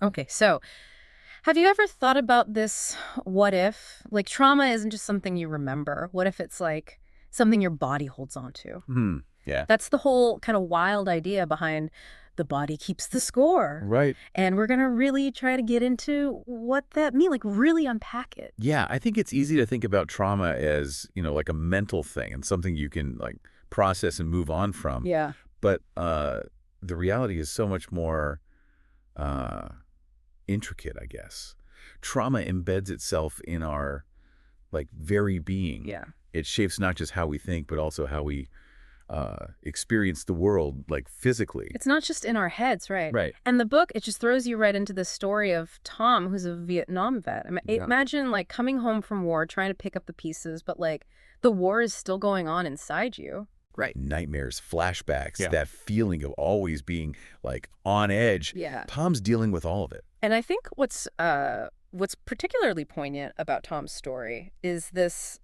Okay, so have you ever thought about this what if? Like, trauma isn't just something you remember. What if it's like something your body holds on to? Hmm. Yeah. That's the whole kind of wild idea behind the body keeps the score. Right. And we're going to really try to get into what that means, like really unpack it. Yeah, I think it's easy to think about trauma as, like a mental thing and something you can like process and move on from. Yeah. But the reality is so much more uh, intricate, I guess. Trauma embeds itself in our like very being. Yeah. It shapes not just how we think, but also how we experience the world, like physically. It's not just in our heads, right? Right. And the book, it just throws you right into the story of Tom, who's a Vietnam vet. Yeah. Imagine like coming home from war, trying to pick up the pieces, but like the war is still going on inside you. Right. Nightmares, flashbacks, Yeah. that feeling of always being like on edge. Yeah. Tom's dealing with all of it. And I think what's particularly poignant about Tom's story is this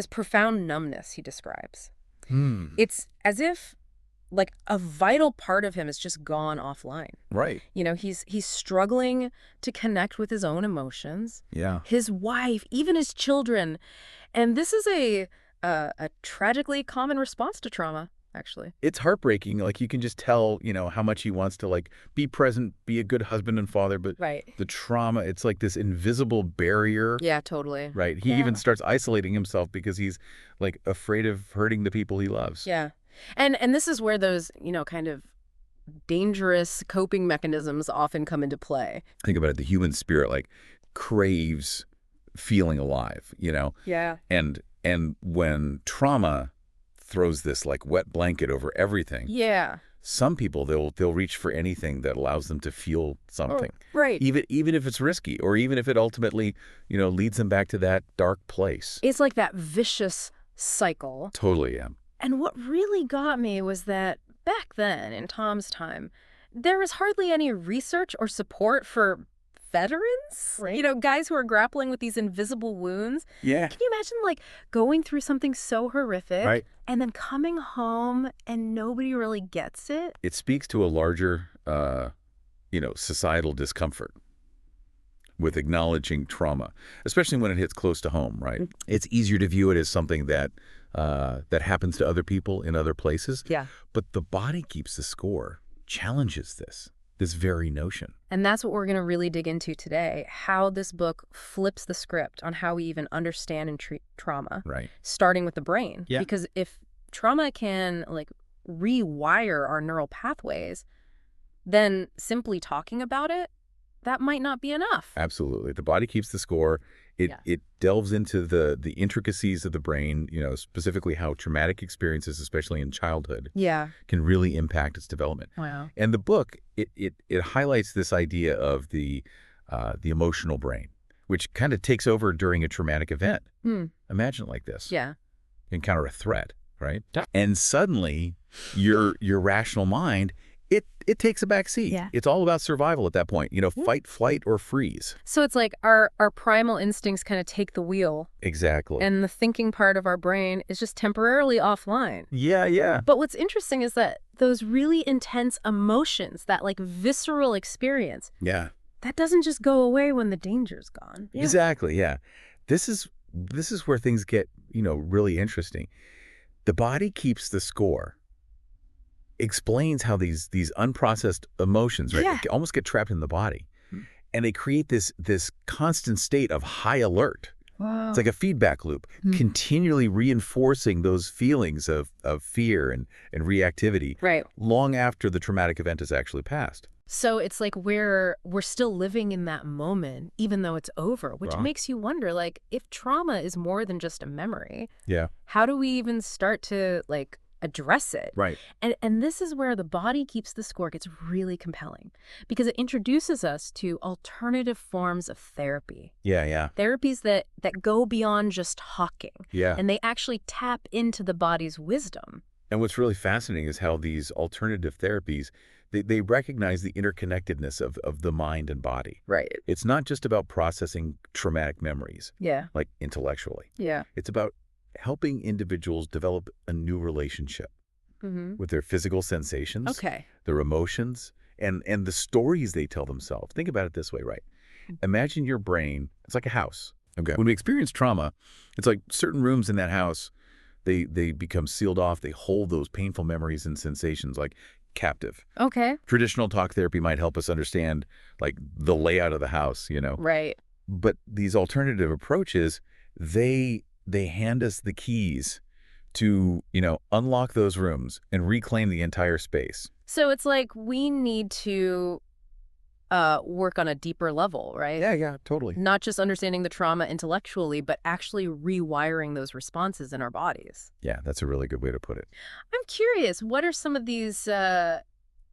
profound numbness he describes. It's as if like a vital part of him has just gone offline. Right. He's struggling to connect with his own emotions, Yeah. his wife, even his children. And this is a tragically common response to trauma, actually. It's heartbreaking. Like you can just tell, how much he wants to like be present, be a good husband and father, but Right. the trauma, it's like this invisible barrier. Yeah, totally. Right. He even starts isolating himself because he's like afraid of hurting the people he loves. Yeah. And this is where those, kind of dangerous coping mechanisms often come into play. Think about it. The human spirit like craves feeling alive, Yeah. and when trauma throws this like wet blanket over everything, Yeah. some people they'll reach for anything that allows them to feel something. Right. Even if it's risky, or even if it ultimately, leads them back to that dark place. It's like that vicious cycle. Totally, yeah. And what really got me was that back then, in Tom's time, there was hardly any research or support for veterans. Right. Guys who are grappling with these invisible wounds. Yeah. Can you imagine, like, going through something so horrific Right. and then coming home and nobody really gets it? It speaks to a larger, societal discomfort with acknowledging trauma, especially when it hits close to home, right? It's easier to view it as something that happens to other people in other places. Yeah. But the body keeps the score, challenges this very notion. And that's what we're going to really dig into today, how this book flips the script on how we even understand and treat trauma, Right. starting with the brain. Yeah. Because if trauma can, like, rewire our neural pathways, then simply talking about it, that might not be enough. Absolutely. The body keeps the score. It delves into the intricacies of the brain, specifically how traumatic experiences, especially in childhood, Yeah. can really impact its development. Wow. And the book, it highlights this idea of the emotional brain, which kind of takes over during a traumatic event. Imagine it like this. Yeah. You encounter a threat, right? Yeah. And suddenly your rational mind, it takes a back seat. Yeah. It's all about survival at that point, fight, flight, or freeze. So it's like our primal instincts kind of take the wheel, Exactly. and the thinking part of our brain is just temporarily offline. Yeah. But what's interesting is that those really intense emotions, that like visceral experience, Yeah. that doesn't just go away when the danger's gone. Exactly, yeah. This is where things get, really interesting. The body keeps the score. Explains how these unprocessed emotions, right, Yeah. almost get trapped in the body. And they create this constant state of high alert. Wow. It's like a feedback loop, continually reinforcing those feelings of fear and reactivity Right. long after the traumatic event has actually passed. So it's like we're still living in that moment, even though it's over, which Right. makes you wonder, like, if trauma is more than just a memory, Yeah. how do we even start to, like, address it? Right. And this is where the body keeps the score gets really compelling, because it introduces us to alternative forms of therapy. Yeah. Therapies that go beyond just talking. Yeah. And they actually tap into the body's wisdom. And what's really fascinating is how these alternative therapies, they recognize the interconnectedness of the mind and body. Right. It's not just about processing traumatic memories, Yeah. like intellectually. Yeah. It's about helping individuals develop a new relationship Mm-hmm. with their physical sensations, Okay. their emotions, and the stories they tell themselves. Think about it this way, right? Imagine your brain, it's like a house. Okay. When we experience trauma, it's like certain rooms in that house, they become sealed off. They hold those painful memories and sensations like captive. Okay. Traditional talk therapy might help us understand like the layout of the house, Right. But these alternative approaches, they hand us the keys to, unlock those rooms and reclaim the entire space. So it's like we need to work on a deeper level, right? Yeah, totally. Not just understanding the trauma intellectually, but actually rewiring those responses in our bodies. Yeah, that's a really good way to put it. I'm curious, what are some of these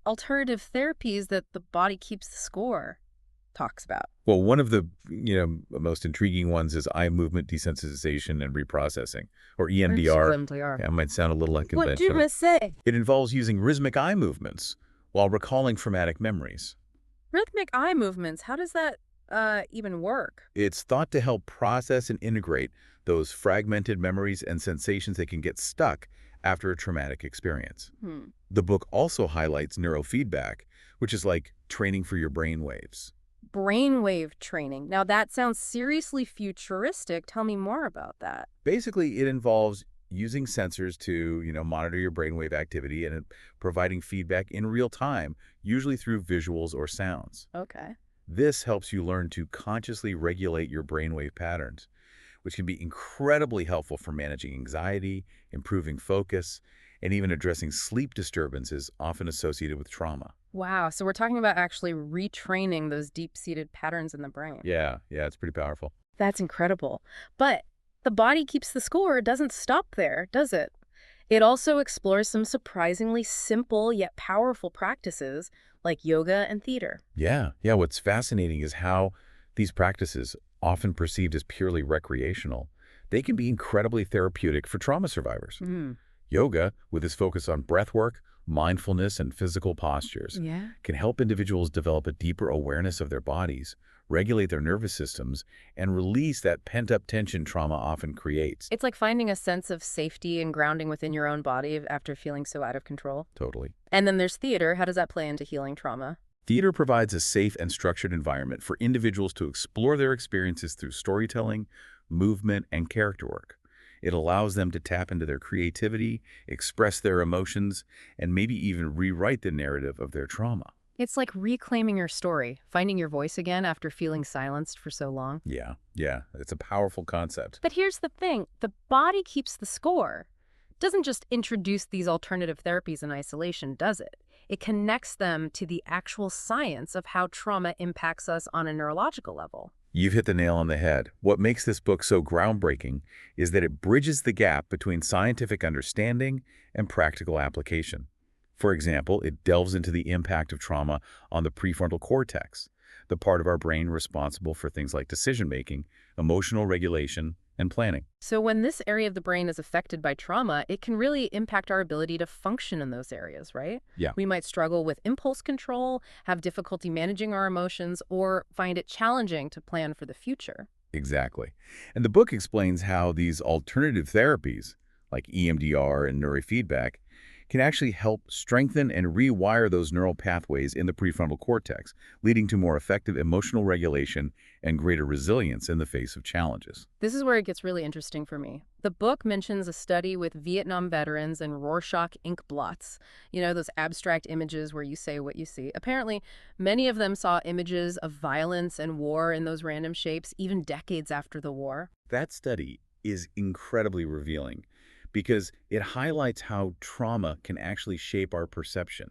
alternative therapies that the body keeps the score talks about? Well, one of the, most intriguing ones is eye movement desensitization and reprocessing, or EMDR. EMDR. Yeah, it might sound a little What do unconventional. you say? It involves using rhythmic eye movements while recalling traumatic memories. Rhythmic eye movements, how does that even work? It's thought to help process and integrate those fragmented memories and sensations that can get stuck after a traumatic experience. The book also highlights neurofeedback, which is like training for your brain waves. Brainwave training. Now that sounds seriously futuristic. Tell me more about that. Basically, it involves using sensors to, monitor your brainwave activity and providing feedback in real time, usually through visuals or sounds. Okay. This helps you learn to consciously regulate your brainwave patterns, which can be incredibly helpful for managing anxiety, improving focus, and even addressing sleep disturbances often associated with trauma. Wow. So we're talking about actually retraining those deep-seated patterns in the brain. Yeah, it's pretty powerful. That's incredible. But the body keeps the score. It doesn't stop there, does it? It also explores some surprisingly simple yet powerful practices like yoga and theater. Yeah. What's fascinating is how these practices, often perceived as purely recreational, they can be incredibly therapeutic for trauma survivors. Yoga, with its focus on breath work, mindfulness, and physical postures, can help individuals develop a deeper awareness of their bodies, regulate their nervous systems, and release that pent-up tension trauma often creates. It's like finding a sense of safety and grounding within your own body after feeling so out of control. Totally. And then there's theater. How does that play into healing trauma? Theater provides a safe and structured environment for individuals to explore their experiences through storytelling, movement, and character work. It allows them to tap into their creativity, express their emotions, and maybe even rewrite the narrative of their trauma. It's like reclaiming your story, finding your voice again after feeling silenced for so long. Yeah, it's a powerful concept. But here's the thing, the body keeps the score. It doesn't just introduce these alternative therapies in isolation, does it? It connects them to the actual science of how trauma impacts us on a neurological level. You've hit the nail on the head. What makes this book so groundbreaking is that it bridges the gap between scientific understanding and practical application. For example, it delves into the impact of trauma on the prefrontal cortex, the part of our brain responsible for things like decision-making, emotional regulation, and planning. So when this area of the brain is affected by trauma, it can really impact our ability to function in those areas, right? Yeah. We might struggle with impulse control, have difficulty managing our emotions, or find it challenging to plan for the future. Exactly. And the book explains how these alternative therapies, like EMDR and neurofeedback, can actually help strengthen and rewire those neural pathways in the prefrontal cortex, leading to more effective emotional regulation and greater resilience in the face of challenges. This is where it gets really interesting for me. The book mentions a study with Vietnam veterans and Rorschach ink blots, those abstract images where you say what you see. Apparently, many of them saw images of violence and war in those random shapes, even decades after the war. That study is incredibly revealing, because it highlights how trauma can actually shape our perception.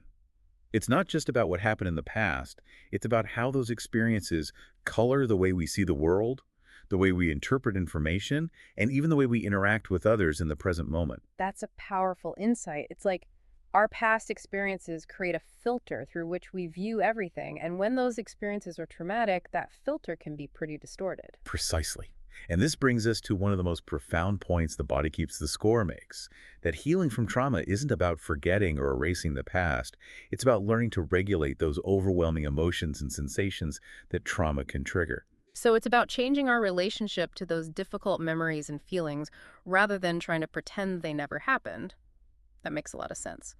It's not just about what happened in the past, it's about how those experiences color the way we see the world, the way we interpret information, and even the way we interact with others in the present moment. That's a powerful insight. It's like our past experiences create a filter through which we view everything, and when those experiences are traumatic, that filter can be pretty distorted. Precisely. And this brings us to one of the most profound points The Body Keeps the Score makes, that healing from trauma isn't about forgetting or erasing the past. It's about learning to regulate those overwhelming emotions and sensations that trauma can trigger. So it's about changing our relationship to those difficult memories and feelings rather than trying to pretend they never happened. That makes a lot of sense.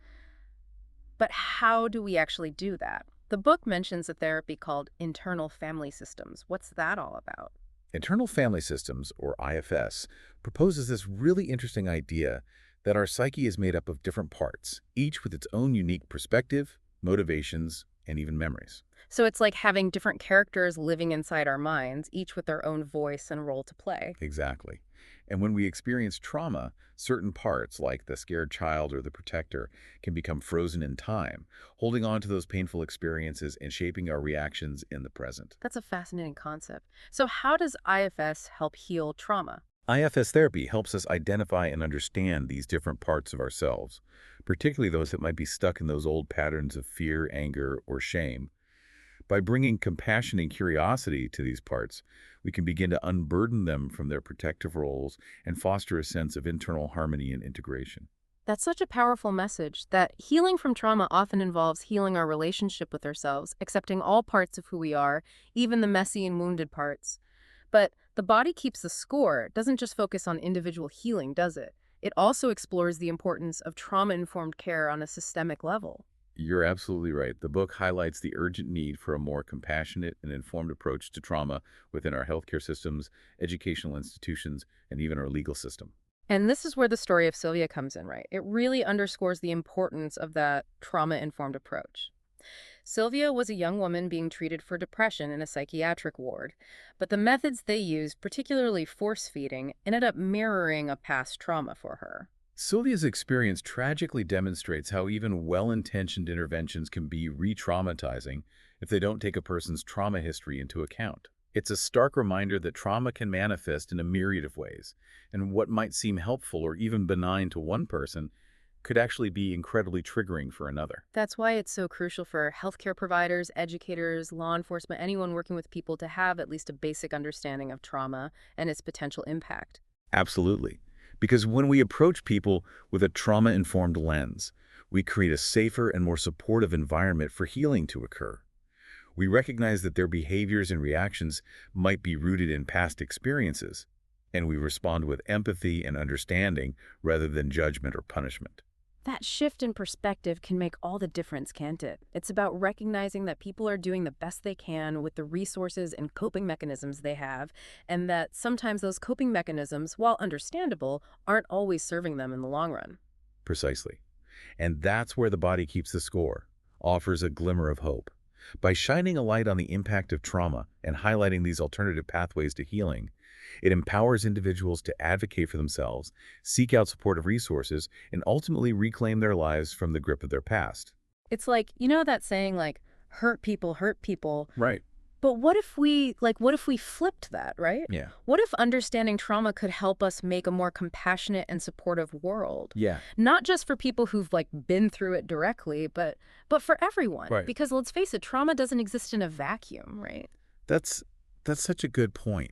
But how do we actually do that? The book mentions a therapy called internal family systems. What's that all about? Internal Family Systems, or IFS, proposes this really interesting idea that our psyche is made up of different parts, each with its own unique perspective, motivations, and even memories. So it's like having different characters living inside our minds, each with their own voice and role to play. Exactly. And when we experience trauma, certain parts, like the scared child or the protector, can become frozen in time, holding on to those painful experiences and shaping our reactions in the present. That's a fascinating concept. So how does IFS help heal trauma? IFS therapy helps us identify and understand these different parts of ourselves, particularly those that might be stuck in those old patterns of fear, anger, or shame. By bringing compassion and curiosity to these parts, we can begin to unburden them from their protective roles and foster a sense of internal harmony and integration. That's such a powerful message that healing from trauma often involves healing our relationship with ourselves, accepting all parts of who we are, even the messy and wounded parts. But the body keeps the score doesn't just focus on individual healing, does it? It also explores the importance of trauma-informed care on a systemic level. You're absolutely right. The book highlights the urgent need for a more compassionate and informed approach to trauma within our healthcare systems, educational institutions, and even our legal system. And this is where the story of Sylvia comes in, right? It really underscores the importance of that trauma-informed approach. Sylvia was a young woman being treated for depression in a psychiatric ward, but the methods they used, particularly force-feeding, ended up mirroring a past trauma for her. Sylvia's experience tragically demonstrates how even well-intentioned interventions can be re-traumatizing if they don't take a person's trauma history into account. It's a stark reminder that trauma can manifest in a myriad of ways, and what might seem helpful or even benign to one person could actually be incredibly triggering for another. That's why it's so crucial for healthcare providers, educators, law enforcement, anyone working with people to have at least a basic understanding of trauma and its potential impact. Absolutely. Because when we approach people with a trauma-informed lens, we create a safer and more supportive environment for healing to occur. We recognize that their behaviors and reactions might be rooted in past experiences, and we respond with empathy and understanding rather than judgment or punishment. That shift in perspective can make all the difference, can't it? It's about recognizing that people are doing the best they can with the resources and coping mechanisms they have, and that sometimes those coping mechanisms, while understandable, aren't always serving them in the long run. Precisely. And that's where the body keeps the score, offers a glimmer of hope. By shining a light on the impact of trauma and highlighting these alternative pathways to healing, it empowers individuals to advocate for themselves, seek out supportive resources, and ultimately reclaim their lives from the grip of their past. It's like, you know that saying, like, hurt people hurt people. Right. But what if we flipped that, right? Yeah. What if understanding trauma could help us make a more compassionate and supportive world? Yeah. Not just for people who've been through it directly, but for everyone. Right. Because let's face it, trauma doesn't exist in a vacuum, right? That's such a good point.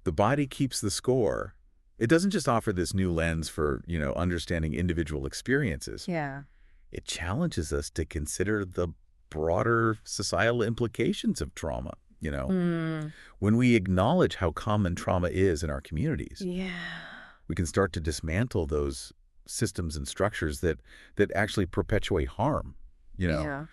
The body keeps the score. It doesn't just offer this new lens for, understanding individual experiences. Yeah. It challenges us to consider the broader societal implications of trauma, When we acknowledge how common trauma is in our communities, Yeah. we can start to dismantle those systems and structures that actually perpetuate harm, Yeah.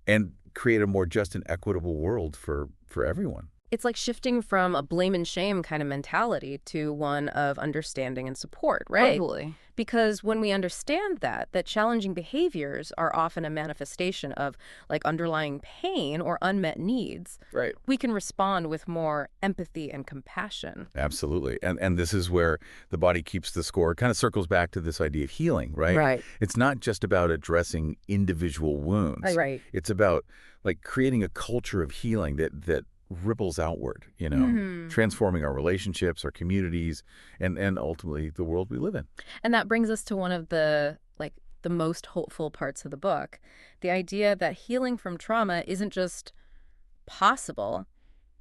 and create a more just and equitable world for everyone. It's like shifting from a blame and shame kind of mentality to one of understanding and support, right? Totally. Because when we understand that challenging behaviors are often a manifestation of underlying pain or unmet needs, Right. we can respond with more empathy and compassion. Absolutely. And this is where the body keeps the score. It kind of circles back to this idea of healing, right? Right. It's not just about addressing individual wounds. Right. It's about creating a culture of healing that ripples outward, transforming our relationships, our communities, and ultimately the world we live in. And that brings us to one of the most hopeful parts of the book, the idea that healing from trauma isn't just possible,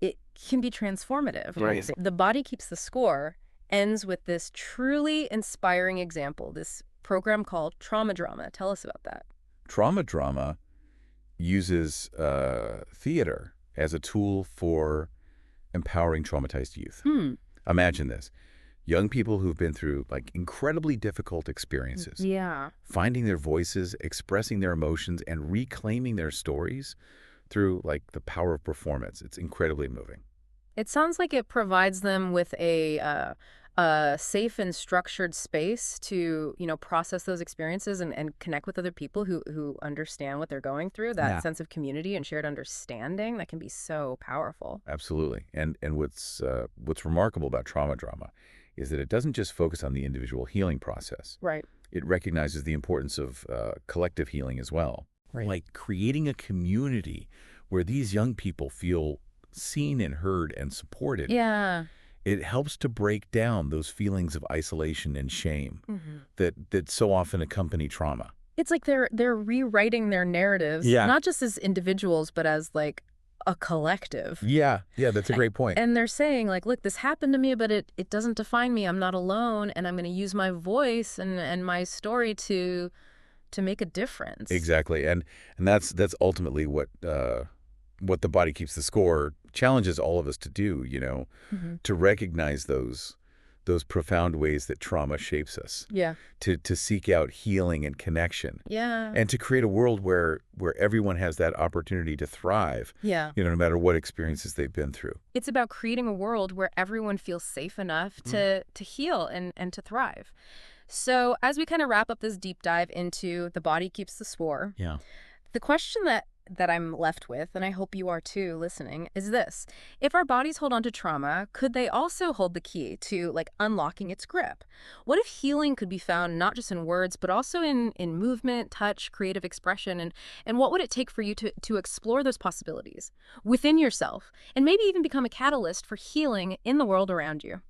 it can be transformative. Right. The Body Keeps the Score ends with this truly inspiring example, this program called Trauma Drama. Tell us about that. Trauma drama uses theater as a tool for empowering traumatized youth. Imagine this. Young people who've been through like incredibly difficult experiences, Yeah. finding their voices, expressing their emotions, and reclaiming their stories through like the power of performance. It's incredibly moving. It sounds like it provides them with a safe and structured space to, process those experiences and connect with other people who understand what they're going through. That Yeah. sense of community and shared understanding that can be so powerful. Absolutely. And what's remarkable about trauma drama is that it doesn't just focus on the individual healing process. Right. It recognizes the importance of collective healing as well. Right. Like creating a community where these young people feel seen and heard and supported. Yeah. It helps to break down those feelings of isolation and shame Hmm. that so often accompany trauma. It's like they're rewriting their narratives, Yeah. not just as individuals, but as like a collective. Yeah, that's a great point. And they're saying, like, look, this happened to me, but it doesn't define me. I'm not alone, and I'm going to use my voice and my story to make a difference. Exactly, and that's ultimately what the body keeps the score challenges all of us to do. Hmm. To recognize those profound ways that trauma shapes us, Yeah. to seek out healing and connection, Yeah. and to create a world where everyone has that opportunity to thrive. Yeah. No matter what experiences they've been through. It's about creating a world where everyone feels safe enough to heal and to thrive. So as we kind of wrap up this deep dive into the body keeps the score, Yeah. the question that I'm left with, and I hope you are too listening, is this. If our bodies hold on to trauma, could they also hold the key to like unlocking its grip? What if healing could be found not just in words, but also in movement, touch, creative expression? And what would it take for you to explore those possibilities within yourself and maybe even become a catalyst for healing in the world around you?